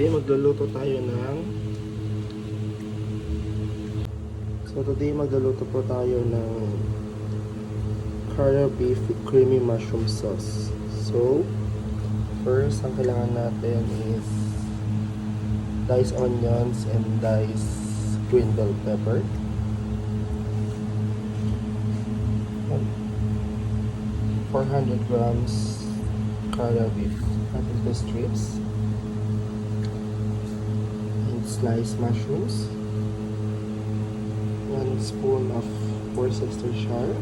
magluluto tayo ng po tayo ng Kara beef with creamy mushroom sauce. So, first, ang kailangan natin is diced onions and diced green bell pepper. 400 grams Kara beef cut into strips, and sliced mushrooms, 1 spoon of Worcestershire,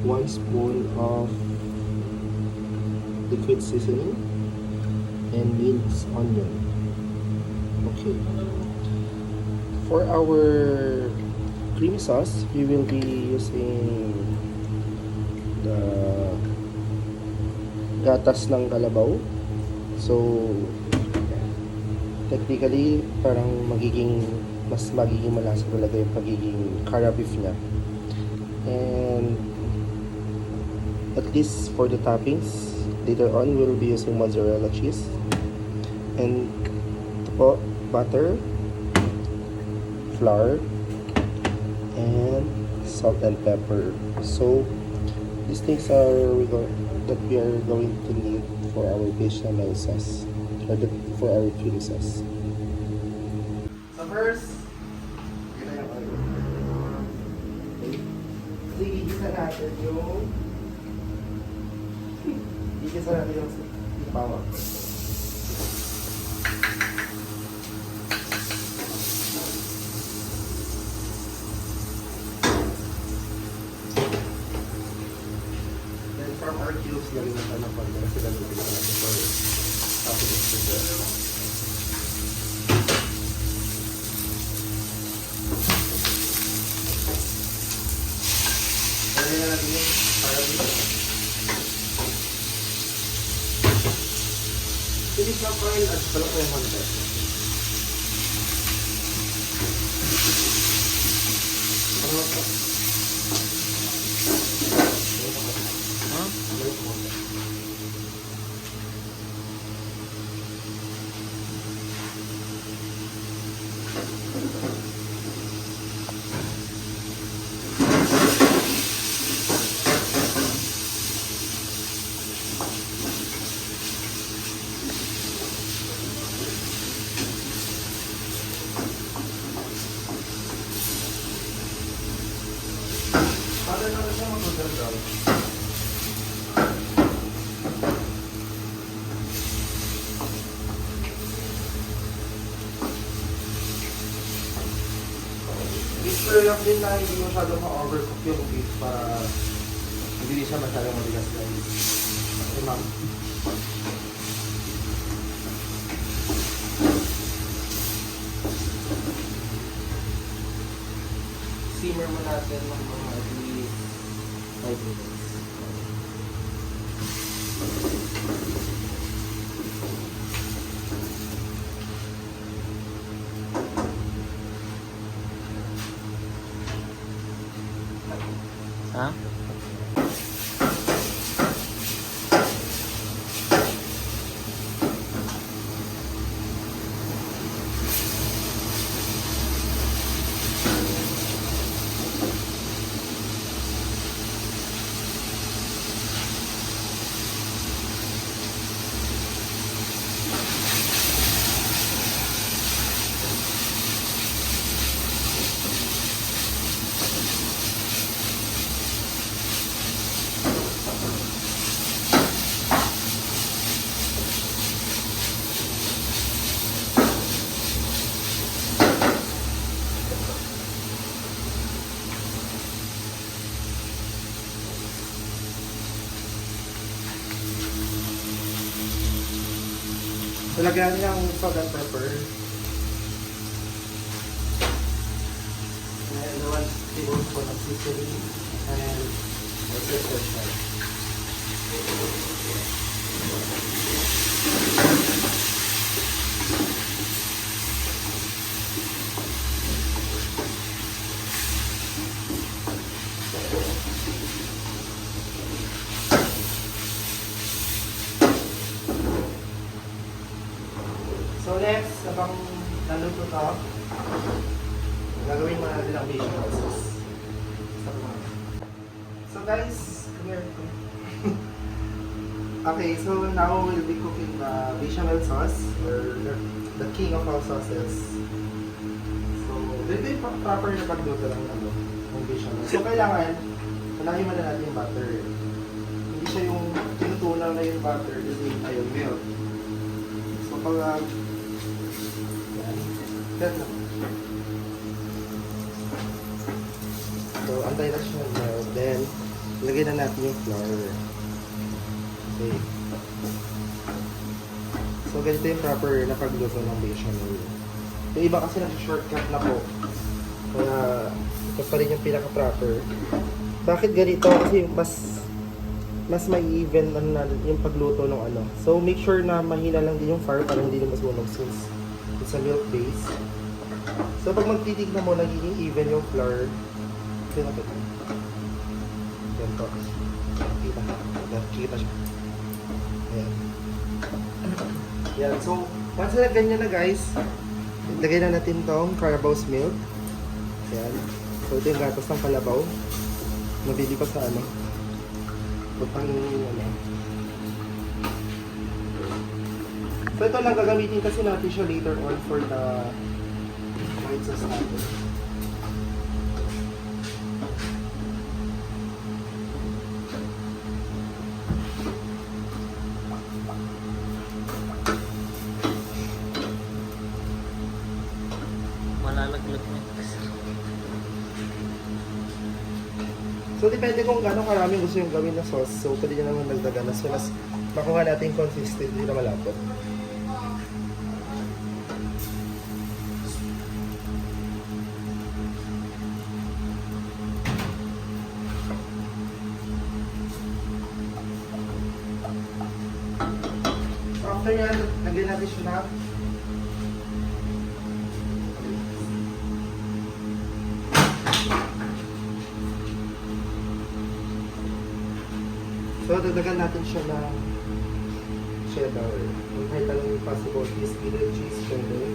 1 spoon of liquid seasoning, and minced onion. Okay. For our creamy sauce, we will be using the gatas ng kalabaw. So, technically, parang mas magiging malasa talaga yung pagiging Kara beef niya. And at least for the toppings, later on we'll be using mozzarella cheese and ito po, butter, flour, and salt and pepper. So these things are that we are going to need for our bechamel sauce or for our chili sauce. So first, igisa natin yung bawang. Then from our cubes, galing natin ang pagka kasi galing natin for topping of sugar. Galing na natin yung para dito. Pilis lang pa rin at pala ko yung konti. Ano ito? Sure lang din na hindi masyadong ma-overcook yung beef para hindi siya masyadong matigas guys. Okay ma'am. Simmer mo natin ng mga at least 5 minutes. Hah? So, lagyan natin ng salt and pepper. And 1 tablespoon of seasoning and Worcestershire. habang naluto to, gagawin muna natin ang bechamel sauce. So guys, come here. Okay, so now we'll be cooking the bechamel sauce, or the king of all sauces. So, dito yung proper na pagluto ng ng bechamel. So, kailangan, unahin muna natin yung butter. Hindi siya yung tinutunaw na yung butter, just need tayo milk. So, pag, yan, that lang. So, antay na siya ng milk. Then, lagay na natin yung flour. Okay. So, ganito yung proper na pagluto ng bechamel. Yung iba kasi nasa-shortcut na po. Kaya, ito pa rin yung pinaka-proper. Bakit ganito? Kasi mas may even yung pagluto ng ano. So, make sure na mahina lang din yung fire para hindi na masunog since it's a milk base. So, pag magtitignan mo, nagiging even yung flour. Pinapit. Yan po. Kita siya. Ayan. Yan. So, once na ganyan na guys, ilagay na natin tong Carabao's milk. Ayan. So, ito yung gatas ng kalabaw. Nabili ko sa ano. Putang ano. So, ito lang gagamitin kasi natin siya later on for the white sauce natin. Malalaglag na. So, depende kung gano'ng karami gusto yung gawin na sauce. So, pwede nyo naman nagdagan as soon as makuha natin consistency na malapot. So, after yan, lagyan natin siya na so, dadagan natin siya ng cheddar. Kung kahit anong possible is either cheese, cheddar.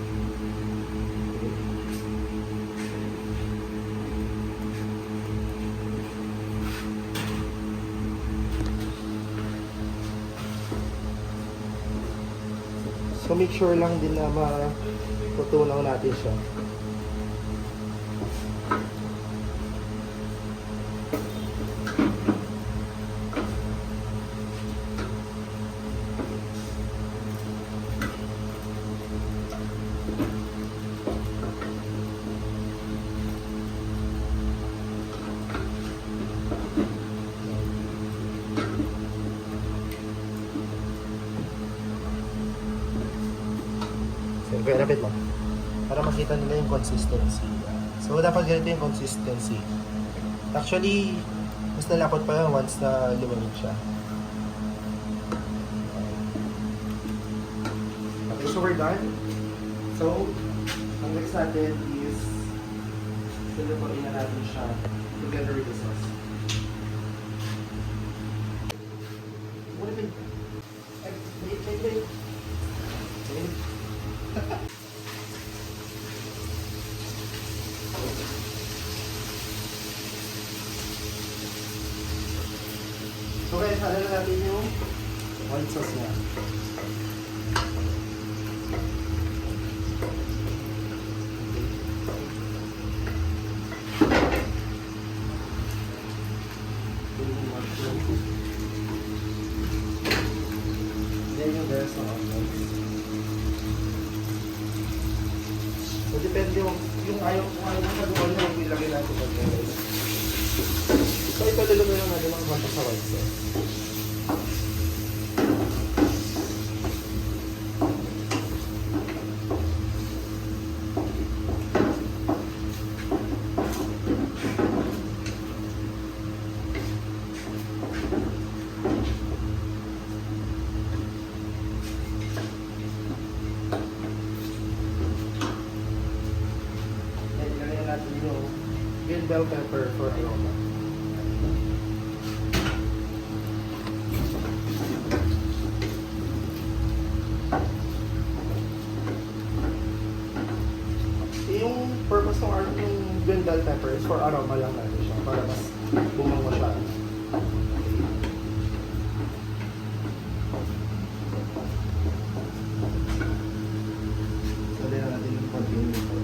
So, make sure lang din na matutunaw natin siya. Kaya lapit mo. Para makita nila yung consistency. So, dapat ganito yung consistency. Actually, mas nalapot pa yan once na lumamig siya. Okay, so we're done. So, ang next natin is silutuin na natin siya together with the sauce. Wait. So guys, halala natin yung white sauce niya. Then yung rest ng onions. So depende yung ayaw mo sa duwan na yung ilagay natin pag-ilagay. So ito lulungan lang natin mga bata sa white sauce. Then ilagay natin yung green bell pepper for aroma. purpose ng green bell pepper is for aroma lang natin siya para mas bumango siya. Sabi na natin yung konting nito.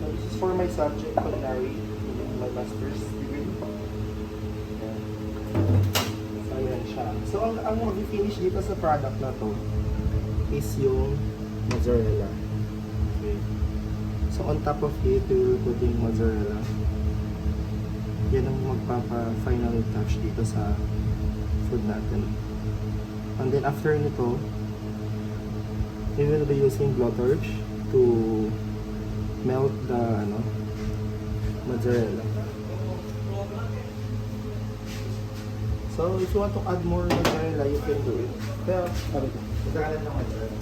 This is for my subject, culinary, my master's degree. Ayan. So, ayan siya. So, ang mag-finish dito sa product na to is yung mozzarella. Okay. So, on top of it, we're putting mozzarella. Yan ang magpapa-final touch dito sa food natin. And then, after nito, we will be using blowtorch to melt the mozzarella. So if you want to add more mozzarella, you can do it. Pero sabi ko, magkakalan ng mozzarella.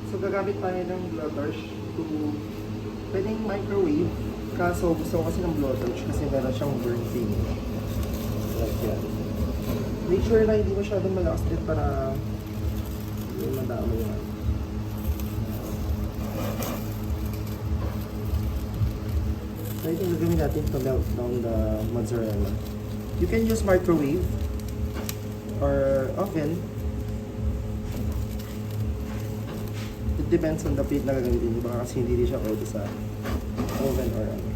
So gagamit tayo ng blowtorch to pwedeng microwave. Kaso gusto ko kasi ng blowtorch kasi meron siyang burn feeling. Like yan. Make sure na hindi masyadong malakas din para hindi madami yan. So ito yung gagawin natin to melt down the mozzarella. You can use microwave or oven. It depends on the plate na gagamitin nyo. Baka kasi hindi siya pwede sa oven or ano.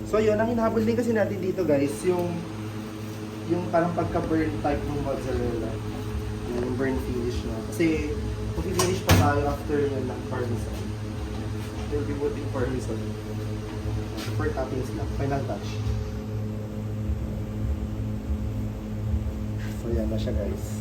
So yun, ang hinahabol din kasi natin dito guys, yung parang pagka-burn type ng mozzarella. Yung burn finish na. Kasi kung finish pa tayo after yun ng parmesan. We'll be putting parmesan. For toppings lang. Final touch. So yan na siya guys.